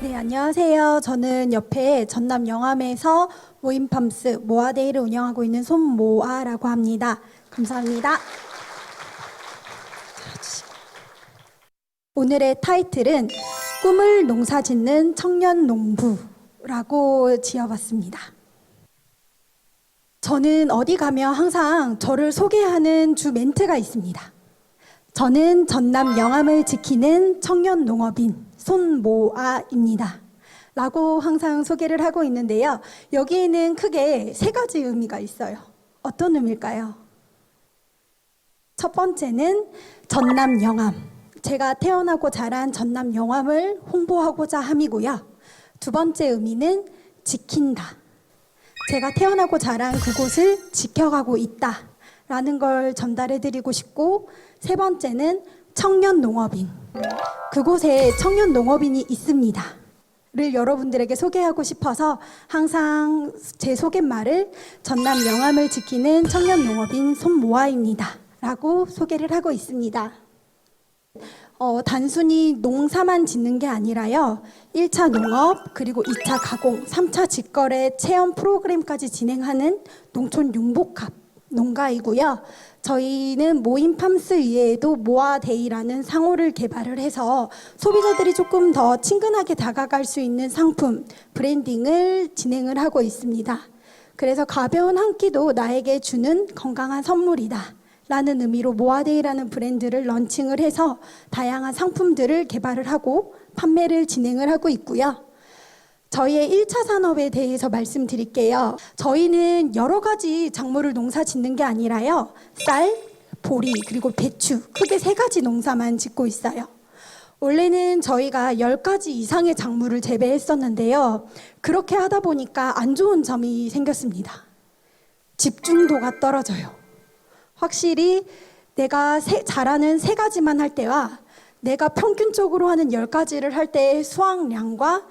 네, 안녕하세요. 저는 옆에 전남 영암에서 모임팜스 모아데이를 운영하고 있는 손모아라고 합니다. 감사합니다. 오늘의 타이틀은 꿈을 농사짓는 청년 농부라고 지어봤습니다. 저는 어디 가면 항상 저를 소개하는 주 멘트가 있습니다. 저는 전남 영암을 지키는 청년 농업인 손모아입니다. 라고 항상 소개를 하고 있는데요. 여기에는 크게 세 가지 의미가 있어요. 어떤 의미일까요? 첫 번째는 전남 영암. 제가 태어나고 자란 전남 영암을 홍보하고자 함이고요. 두 번째 의미는 지킨다. 제가 태어나고 자란 그곳을 지켜가고 있다. 라는 걸 전달해 드리고 싶고, 세 번째는 청년 농업인. 그곳에 청년 농업인이 있습니다. 를 여러분들에게 소개하고 싶어서 항상 제 소개말을 전남 영암을 지키는 청년 농업인 손모아입니다. 라고 소개를 하고 있습니다. 단순히 농사만 짓는 게 아니라요. 1차 농업, 그리고 2차 가공, 3차 직거래 체험 프로그램까지 진행하는 농촌 융복합 농가이고요. 저희는 모임팜스 이외에도 모아데이라는 상호를 개발을 해서 소비자들이 조금 더 친근하게 다가갈 수 있는 상품, 브랜딩을 진행을 하고 있습니다. 그래서 가벼운 한 끼도 나에게 주는 건강한 선물이다 라는 의미로 모아데이라는 브랜드를 런칭을 해서 다양한 상품들을 개발을 하고 판매를 진행을 하고 있고요. 저희의 1차 산업에 대해서 말씀드릴게요. 저희는 여러 가지 작물을 농사 짓는 게 아니라요. 쌀, 보리, 그리고 배추, 크게 세 가지 농사만 짓고 있어요. 원래는 저희가 10가지 이상의 작물을 재배했었는데요. 그렇게 하다 보니까 안 좋은 점이 생겼습니다. 집중도가 떨어져요. 확실히 내가 잘하는 세 가지만 할 때와 내가 평균적으로 하는 10가지를 할 때의 수확량과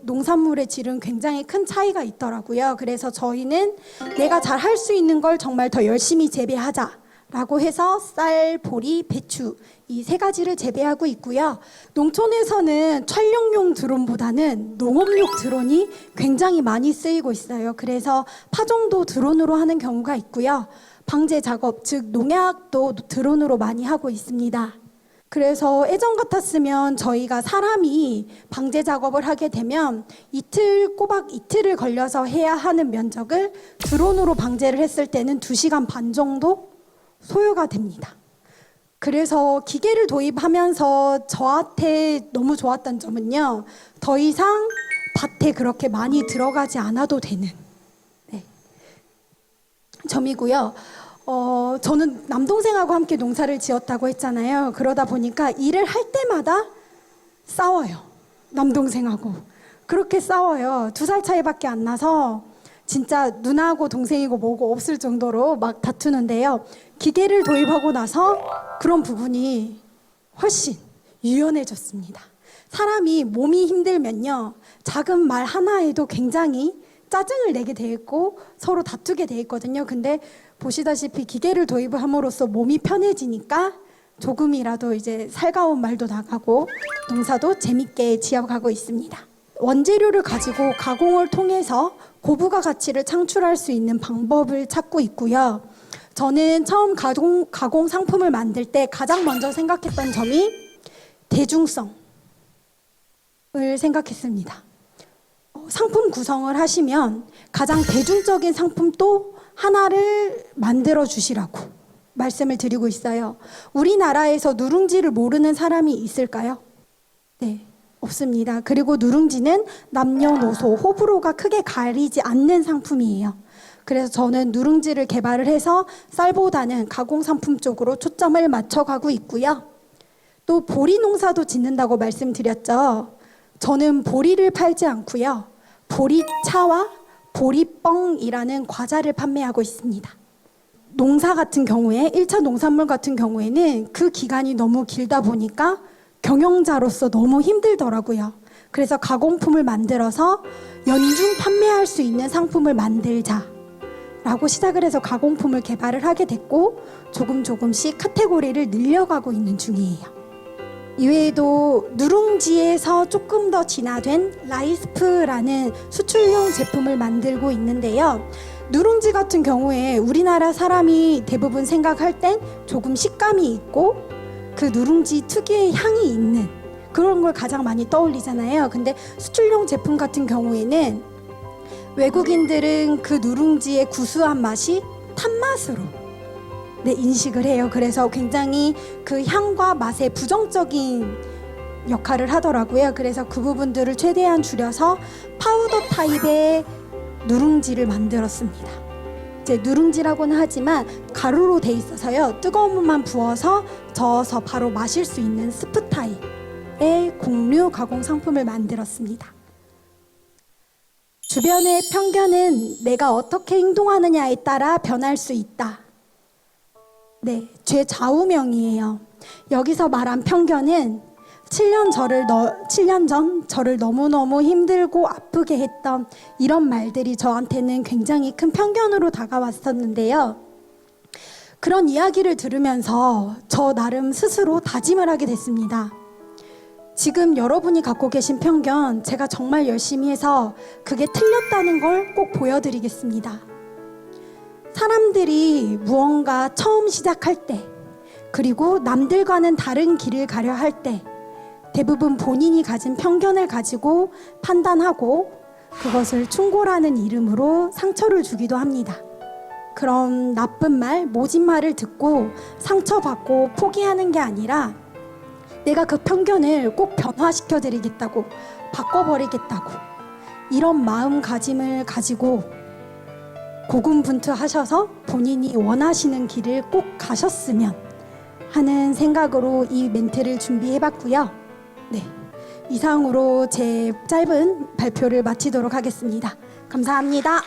농산물의 질은 굉장히 큰 차이가 있더라고요. 그래서 저희는 내가 잘 할 수 있는 걸 정말 더 열심히 재배하자라고 해서 쌀, 보리, 배추 이 세 가지를 재배하고 있고요. 농촌에서는 촬영용 드론보다는 농업용 드론이 굉장히 많이 쓰이고 있어요. 그래서 파종도 드론으로 하는 경우가 있고요. 방제 작업, 즉 농약도 드론으로 많이 하고 있습니다. 그래서 예전 같았으면 저희가 사람이 방제 작업을 하게 되면 꼬박 이틀을 걸려서 해야 하는 면적을 드론으로 방제를 했을 때는 2시간 반 정도 소요가 됩니다. 그래서 기계를 도입하면서 저한테 너무 좋았던 점은요. 더 이상 밭에 그렇게 많이 들어가지 않아도 되는 점이고요. 저는 남동생하고 함께 농사를 지었다고 했잖아요. 그러다 보니까 일을 할 때마다 싸워요. 남동생하고. 그렇게 싸워요. 2살 차이밖에 안 나서 진짜 누나하고 동생이고 뭐고 없을 정도로 막 다투는데요. 기계를 도입하고 나서 그런 부분이 훨씬 유연해졌습니다. 사람이 몸이 힘들면요. 작은 말 하나에도 굉장히 짜증을 내게 돼 있고 서로 다투게 돼 있거든요. 근데 보시다시피 기계를 도입을 함으로써 몸이 편해지니까 조금이라도 이제 살가운 말도 나가고 농사도 재밌게 지어가고 있습니다. 원재료를 가지고 가공을 통해서 고부가 가치를 창출할 수 있는 방법을 찾고 있고요. 저는 처음 가공 상품을 만들 때 가장 먼저 생각했던 점이 대중성을 생각했습니다. 상품 구성을 하시면 가장 대중적인 상품도 하나를 만들어 주시라고 말씀을 드리고 있어요. 우리나라에서 누룽지를 모르는 사람이 있을까요? 네, 없습니다. 그리고 누룽지는 남녀노소, 호불호가 크게 가리지 않는 상품이에요. 그래서 저는 누룽지를 개발을 해서 쌀보다는 가공 상품 쪽으로 초점을 맞춰가고 있고요. 또 보리 농사도 짓는다고 말씀드렸죠. 저는 보리를 팔지 않고요. 보리차와 보리뻥이라는 과자를 판매하고 있습니다. 농사 같은 경우에 1차 농산물 같은 경우에는 그 기간이 너무 길다 보니까 경영자로서 너무 힘들더라고요. 그래서 가공품을 만들어서 연중 판매할 수 있는 상품을 만들자라고 시작을 해서 가공품을 개발을 하게 됐고 조금씩 카테고리를 늘려가고 있는 중이에요. 이외에도 누룽지에서 조금 더 진화된 라이스프라는 수출용 제품을 만들고 있는데요. 누룽지 같은 경우에 우리나라 사람이 대부분 생각할 땐 조금 식감이 있고 그 누룽지 특유의 향이 있는 그런 걸 가장 많이 떠올리잖아요. 근데 수출용 제품 같은 경우에는 외국인들은 그 누룽지의 구수한 맛이 탄맛으로 인식을 해요. 그래서 굉장히 그 향과 맛에 부정적인 역할을 하더라고요. 그래서 그 부분들을 최대한 줄여서 파우더 타입의 누룽지를 만들었습니다. 이제 누룽지라고는 하지만 가루로 돼 있어서요. 뜨거운 물만 부어서 저어서 바로 마실 수 있는 스프 타입의 곡류 가공 상품을 만들었습니다. 주변의 편견은 내가 어떻게 행동하느냐에 따라 변할 수 있다. 네, 제 좌우명이에요. 여기서 말한 편견은 7년 전 저를 너무너무 힘들고 아프게 했던 이런 말들이 저한테는 굉장히 큰 편견으로 다가왔었는데요. 그런 이야기를 들으면서 저 나름 스스로 다짐을 하게 됐습니다. 지금 여러분이 갖고 계신 편견, 제가 정말 열심히 해서 그게 틀렸다는 걸 꼭 보여드리겠습니다. 사람들이 무언가 처음 시작할 때, 그리고 남들과는 다른 길을 가려 할 때 대부분 본인이 가진 편견을 가지고 판단하고 그것을 충고라는 이름으로 상처를 주기도 합니다. 그런 나쁜 말, 모진 말을 듣고 상처받고 포기하는 게 아니라 내가 그 편견을 꼭 변화시켜 드리겠다고, 바꿔버리겠다고 이런 마음가짐을 가지고 고군분투하셔서 본인이 원하시는 길을 꼭 가셨으면 하는 생각으로 이 멘트를 준비해봤고요. 네, 이상으로 제 짧은 발표를 마치도록 하겠습니다. 감사합니다.